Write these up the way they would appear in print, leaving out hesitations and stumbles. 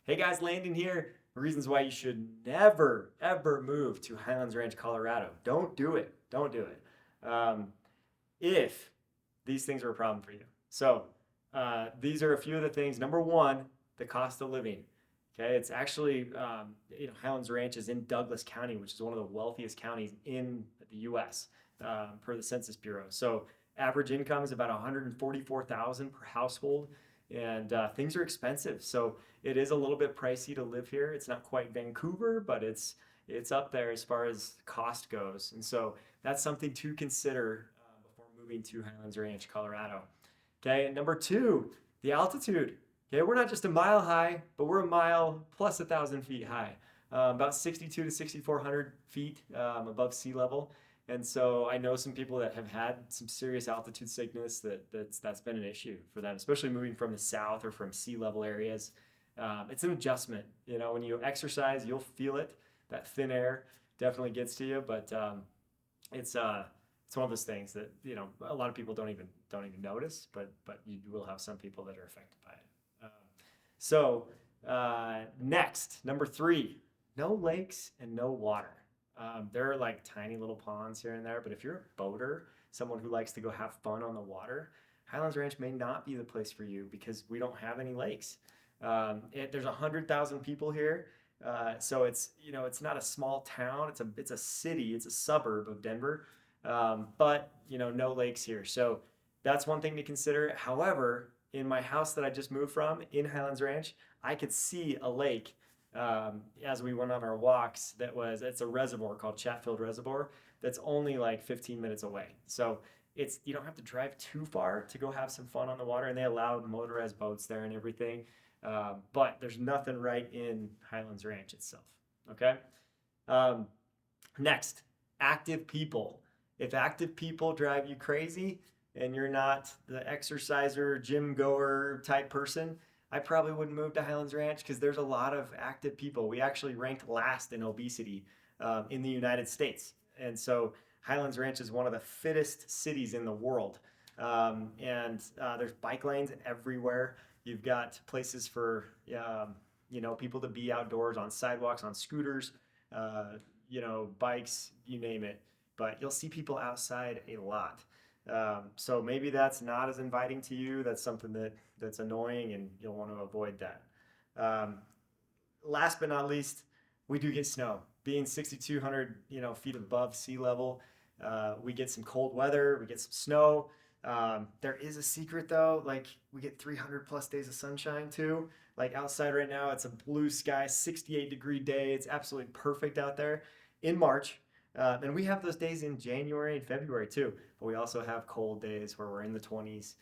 Hey guys, Landon here. Reasons why you should never, ever move to Highlands Ranch, Colorado. Don't do it. Don't do it. If these things are a problem for you. These are a few of the things. Number one, the cost of living. Okay, it's actually, Highlands Ranch is in Douglas County, which is one of the wealthiest counties in the U.S. Per the Census Bureau. So average income is about 144,000 per household, and things are expensive. So it is a little bit pricey to live here. It's not quite Vancouver, but it's up there as far as cost goes. And so that's something to consider before moving to Highlands Ranch, Colorado. Okay, and number two, the altitude. Okay, we're not just a mile high, but we're a mile plus 1,000 feet high, about 62 to 6,400 feet above sea level. And so I know some people that have had some serious altitude sickness that's been an issue for them, especially moving from the south or from sea level areas. It's an adjustment. You know, when you exercise, you'll feel it. That thin air definitely gets to you, but it's it's one of those things that a lot of people don't even notice, but you will have some people that are affected by it. Next, number three, no lakes and no water. There are like tiny little ponds here and there, but if you're a boater, someone who likes to go have fun on the water, Highlands Ranch may not be the place for you because we don't have any lakes. There's 100,000 people here, so it's not a small town. It's a city. It's a suburb of Denver, but no lakes here. So that's one thing to consider. However, in my house that I just moved from in Highlands Ranch, I could see a lake as we went on our walks. It's a reservoir called Chatfield Reservoir that's only like 15 minutes away. So you don't have to drive too far to go have some fun on the water, and they allow motorized boats there and everything. But there's nothing right in Highlands Ranch itself. Okay. Um, Next, active people. If active people drive you crazy and you're not the exerciser, gym goer type person, I probably wouldn't move to Highlands Ranch because there's a lot of active people. We actually ranked last in obesity in the United States. And so Highlands Ranch is one of the fittest cities in the world. And there's bike lanes everywhere. You've got places for people to be outdoors on sidewalks, on scooters, bikes, you name it. But you'll see people outside a lot. So maybe that's not as inviting to you. That's something that's annoying, and you'll want to avoid that. Um, Last but not least, we do get snow. Being 6,200 feet above sea level, we get some cold weather. We get some snow. There is a secret though. Like we get 300 plus days of sunshine too. Like outside right now, it's a blue sky, 68-degree day. It's absolutely perfect out there in March. And we have those days in January and February too. But we also have cold days where we're in the 20s.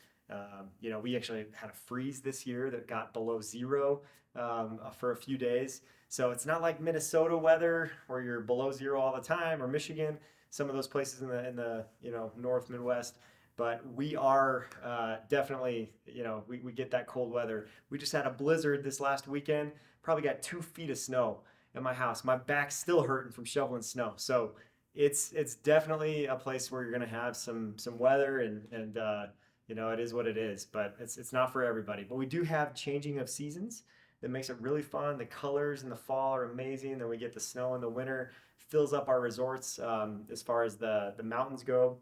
We actually had a freeze this year that got below zero for a few days. So it's not like Minnesota weather where you're below zero all the time, or Michigan, some of those places in the North Midwest. But we are definitely, we get that cold weather. We just had a blizzard this last weekend. Probably got 2 feet of snow in my house. My back's still hurting from shoveling snow. So it's definitely a place where you're gonna have some weather, and it is what it is. But it's not for everybody. But we do have changing of seasons that makes it really fun. The colors in the fall are amazing. Then we get the snow in the winter. Fills up our resorts as far as the mountains go.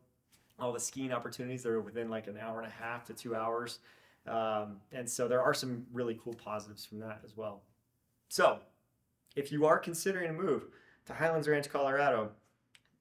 All the skiing opportunities that are within like an hour and a half to 2 hours. And so there are some really cool positives from that as well. So if you are considering a move to Highlands Ranch, Colorado,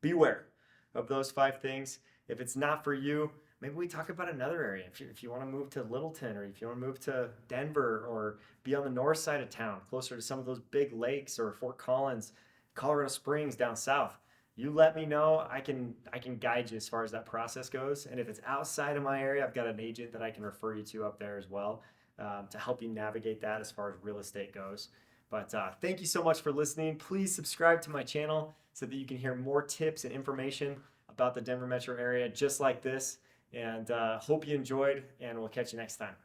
beware of those five things. If it's not for you, maybe we talk about another area. If you want to move to Littleton, or if you want to move to Denver, or be on the north side of town, closer to some of those big lakes, or Fort Collins, Colorado Springs down south, you let me know. I can guide you as far as that process goes. And if it's outside of my area, I've got an agent that I can refer you to up there as well, to help you navigate that as far as real estate goes. But thank you so much for listening. Please subscribe to my channel so that you can hear more tips and information about the Denver metro area just like this. And hope you enjoyed, and we'll catch you next time.